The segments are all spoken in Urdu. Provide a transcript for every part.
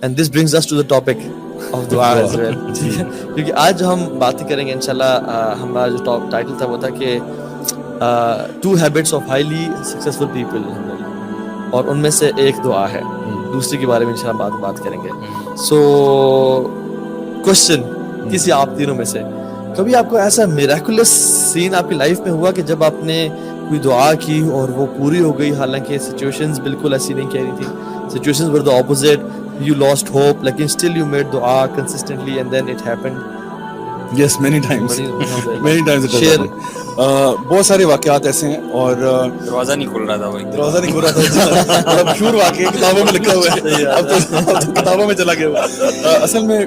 and this brings us to the topic of dua as well. کیونکہ آج ہم باتیں کریں گے انشاءاللہ. ہمارا جو ٹاپ ٹائٹل تھا وہ تھا کہ 2 habits of highly successful people, اور ان میں سے ایک دعا ہے. دوسری کے بارے میں انشاءاللہ بات کریں گے. سو کوشچن کسی آپ تینوں میں سے کبھی آپ کو ایسا میریکولس سین آپ کی لائف میں ہوا کہ جب آپ نے کوئی دعا کی اور وہ پوری ہو گئی, حالانکہ سچویشنز بالکل ایسی نہیں کہہ رہی تھی, situations were the opposite, you lost hope, لیکن still you made دعا consistently and then it happened? Yes, many times it does happen. بہت سارے واقعات ایسے ہیں, اور دروازہ نہیں کھل رہا تھا بڑا مشہور واقعہ کتابوں میں لکھا ہوا ہے, اب تو کتابوں میں چلا گیا. اصل میں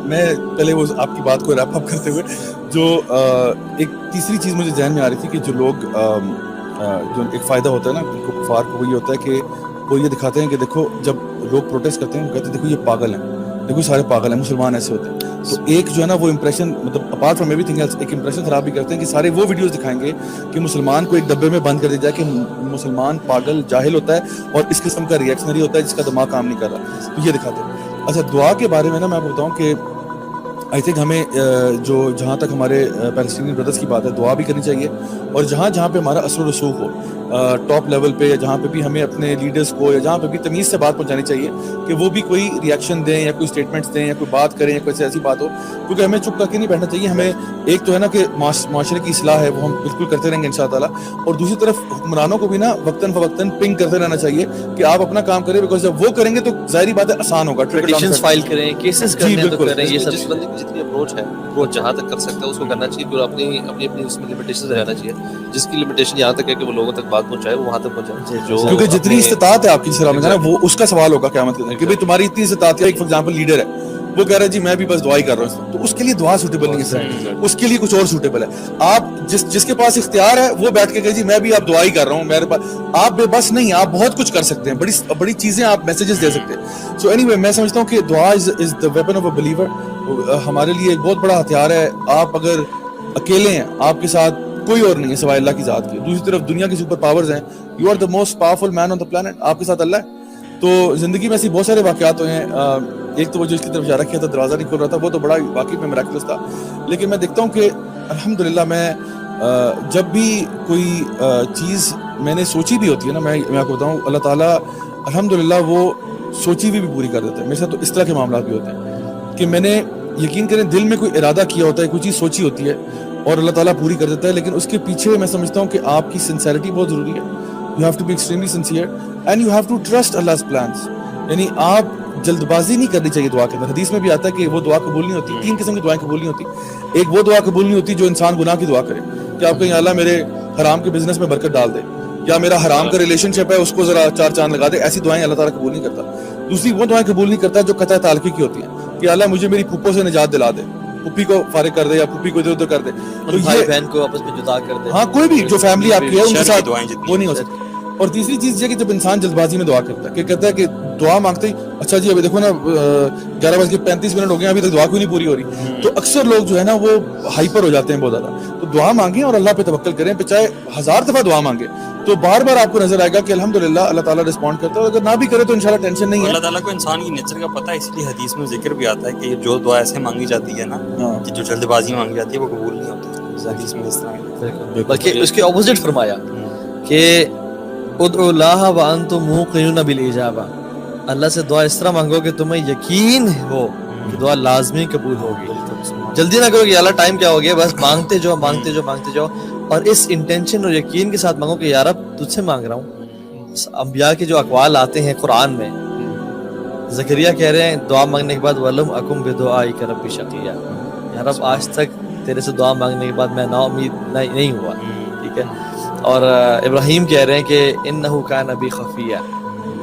میں پہلے وہ آپ کی بات کو ریپ اپ کرتے ہوئے جو ایک تیسری چیز مجھے ذہن میں آ رہی تھی کہ جو لوگ جو ایک فائدہ ہوتا ہے نا ان کو کفار کو, وہ یہ ہوتا ہے کہ وہ یہ دکھاتے ہیں کہ دیکھو جب لوگ پروٹیسٹ کرتے ہیں وہ کہتے ہیں دیکھو یہ پاگل ہیں, دیکھو سارے پاگل ہیں, مسلمان ایسے ہوتے ہیں. تو ایک جو ہے نا وہ امپریشن, مطلب apart from everything else, ایک امپریشن خراب بھی کرتے ہیں کہ سارے وہ ویڈیوز دکھائیں گے کہ مسلمان کو ایک ڈبے میں بند کر دیا جائے کہ مسلمان پاگل جاہل ہوتا ہے اور اس قسم کا ریئیکشنری ہوتا ہے جس کا دماغ کام نہیں کر رہا. تو یہ دکھاتے ہیں. اچھا, دعا کے بارے میں نا میں آپ کو بتاؤں کہ آئی تھنک ہمیں جو جہاں تک ہمارے پیلسٹینین بردرس کی بات ہے, دعا بھی کرنی چاہیے, اور جہاں پہ ہمارا اثر و رسوخ ہو ٹاپ لیول پہ, یا جہاں پہ بھی ہمیں اپنے لیڈرس کو, یا جہاں پہ بھی تمیز سے بات پہنچانی چاہیے کہ وہ بھی کوئی ریئیکشن دیں یا کوئی اسٹیٹمنٹس دیں یا کوئی بات کریں یا کوئی ایسی بات ہو, کیونکہ ہمیں چپ کر کے نہیں بیٹھنا چاہیے. ہمیں ایک تو ہے نا کہ معاشرے کی اصلاح ہے, وہ ہم بالکل کرتے رہیں گے ان شاء اللہ تعالیٰ, اور دوسری طرف حکمرانوں کو بھی نا وقتاً فوقتاً پنگ کرتے رہنا چاہیے کہ آپ اپنا کام کریں, بیکاز جب وہ کریں گے تو ظاہری بات ہے آسان ہوگا. پٹیشنز فائل کریں, کیسز کریں تو کریں, یہ سب جس بندے کی جتنی اپروچ ہے وہ جہاں تک کر سکتا ہے اس کو کرنا چاہیے, اور اپنی اس میں لمیٹیشنز رہنا چاہیے. جس کی لمیٹیشن یہاں تک ہے کہ وہ لوگوں تک بات پہنچائے, وہ وہاں تک پہنچائے, کیونکہ جتنی استطاعت ہے آپ کی سلام میں وہ اس کا سوال ہوگا قیامت کے دن کہ بھائی تمہاری اتنی استطاعت ہے. ایک فار ایگزامپل لیڈر ہے, وہ کہہ رہا ہے جی میں بھی بس دعا ہی کر رہا ہوں, تو اس کے لیے دعا سوٹیبل نہیں ہے سر, اس کے لیے کچھ اور سوٹیبل ہے. آپ جس کے پاس اختیار ہے وہ بیٹھ کے کہے جی میں بھی اب دعا ہی کر رہا ہوں, میرے پاس آپ بے بس نہیں, آپ بہت کچھ کر سکتے ہیں, بڑی چیزیں آپ میسیجز دے سکتے ہیں. سو اینی وے میں سمجھتا ہوں کہ دعا از دا ویپن آف اے بلیور. ہمارے لیے ایک بہت بڑا ہتھیار ہے. آپ اگر اکیلے ہیں, آپ کے ساتھ کوئی اور نہیں ہے سوائے اللہ کی ذات کی, دوسری طرف دنیا کی سپر پاورز ہیں, you are the most powerful man on the planet, آپ کے ساتھ اللہ ہے. تو زندگی میں ایسی بہت سارے واقعات ہوئے ہیں. ایک تو وہ جو اس کی طرف اشارہ کیا تھا, دروازہ نہیں کھول رہا تھا, وہ تو بڑا واقعی میں میریکلس تھا. لیکن میں دیکھتا ہوں کہ الحمدللہ میں جب بھی کوئی چیز میں نے سوچی بھی ہوتی ہے نا, میں آپ کو بتاؤں اللہ تعالیٰ الحمدللہ وہ سوچی بھی پوری کر دیتا ہے. میرے ساتھ تو اس طرح کے معاملات بھی ہوتے ہیں کہ میں نے یقین کریں دل میں کوئی ارادہ کیا ہوتا ہے, کوئی چیز سوچی ہوتی ہے اور اللہ تعالیٰ پوری کر دیتا ہے, لیکن اس کے پیچھے میں سمجھتا ہوں کہ آپ کی سنسیئرٹی بہت ضروری ہے. You have to be extremely sincere and you have to trust Allah's plans. یعنی آپ جلد بازی نہیں کرنی چاہیے دعا کے اندر. حدیث میں بھی آتا ہے کہ وہ دعا قبول نہیں ہوتی, 3 قسم کی دعائیں قبول نہیں ہوتی. ایک وہ دعا قبول نہیں ہوتی جو انسان گناہ کی دعا کرے کہ آپ کہیں اللہ میرے حرام کے بزنس میں برکت ڈال دے, یا میرا حرام کا ریلیشن شپ ہے اس کو ذرا 4 چاند لگا دے. ایسی دعائیں اللہ تعالیٰ قبول نہیں کرتا. دوسری وہ دعائیں قبول نہیں کرتا جو قطع تعلقی کی ہوتی ہیں کہ اللہ مجھے میری پھوپھو سے نجات دلا دے, پھوپھی کو فارغ کر دے یا پھوپھی کو ادھر ادھر کر دے, تو بھائی بہن کو آپس میں جدا کر دے. ہاں کوئی بھی جو فیملی آپ کی ہے ان کے ساتھ وہ نہیں ہو سکتی. اور تیسری چیز یہ کہ جب انسان جلد بازی میں دعا کرتا ہے کہ کہتا ہے کہ دعا مانگتے ہی اچھا جی ابھی دیکھو نا 11:35 ہو گئے ابھی تک دعا کیوں نہیں پوری ہو رہی, تو اکثر لوگ جو ہے نا وہ ہائپر ہو جاتے ہیں بہت زیادہ. تو دعا مانگیں اور اللہ پہ توکل کریں, پہ چاہے 1000 دفعہ دعا مانگے تو بار بار آپ کو نظر آئے گا کہ الحمدللہ اللہ تعالیٰ رسپونڈ کرتا ہے. اگر نہ بھی کرے تو انشاءاللہ ٹینشن نہیں ہے. اللہ تعالیٰ کو انسان کی نیچر کا پتہ ہے, اس لیے حدیث میں ذکر بھی آتا ہے کہ جو دعا ایسے مانگی جاتی ہے نا کہ جو جلد بازی مانگی جاتی ہے وہ قبول نہیں ہوتی. حدیث میں اس طرح بلکہ اس کے اپوزٹ فرمایا کہ ادعوا اللہ وانتم موقنون بالاجابہ, اللہ سے دعا اس طرح مانگو کہ تمہیں یقین ہو کہ دعا لازمی قبول ہوگی. جلدی نہ کرو کہ اللہ ٹائم کیا ہو گیا, بس مانگتے جاؤ مانگتے جاؤ مانگتے جاؤ, اور اس انٹینشن اور یقین کے ساتھ مانگو کہ یا رب تجھ سے مانگ رہا ہوں. انبیاء کے جو اقوال آتے ہیں قرآن میں, زکریا کہہ رہے ہیں دعا مانگنے کے بعد وَلَمْ أَكُمْ بِدُعَائِكَ رَبِّ شَقِيًّا, یا رب آج تک تیرے سے دعا مانگنے کے بعد میں نا امید نہیں ہوا. ٹھیک ہے. اور ابراہیم کہہ رہے ہیں کہ إِنَّهُ كَانَ بِي خَفِيًّا,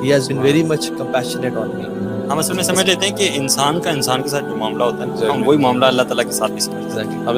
he has been very much compassionate on me. ہم اصل میں سمجھ لیتے ہیں کہ انسان کا انسان کے ساتھ جو معاملہ ہوتا ہے ہم وہی معاملہ اللہ تعالیٰ کے ساتھ بھی سمجھتے ہیں.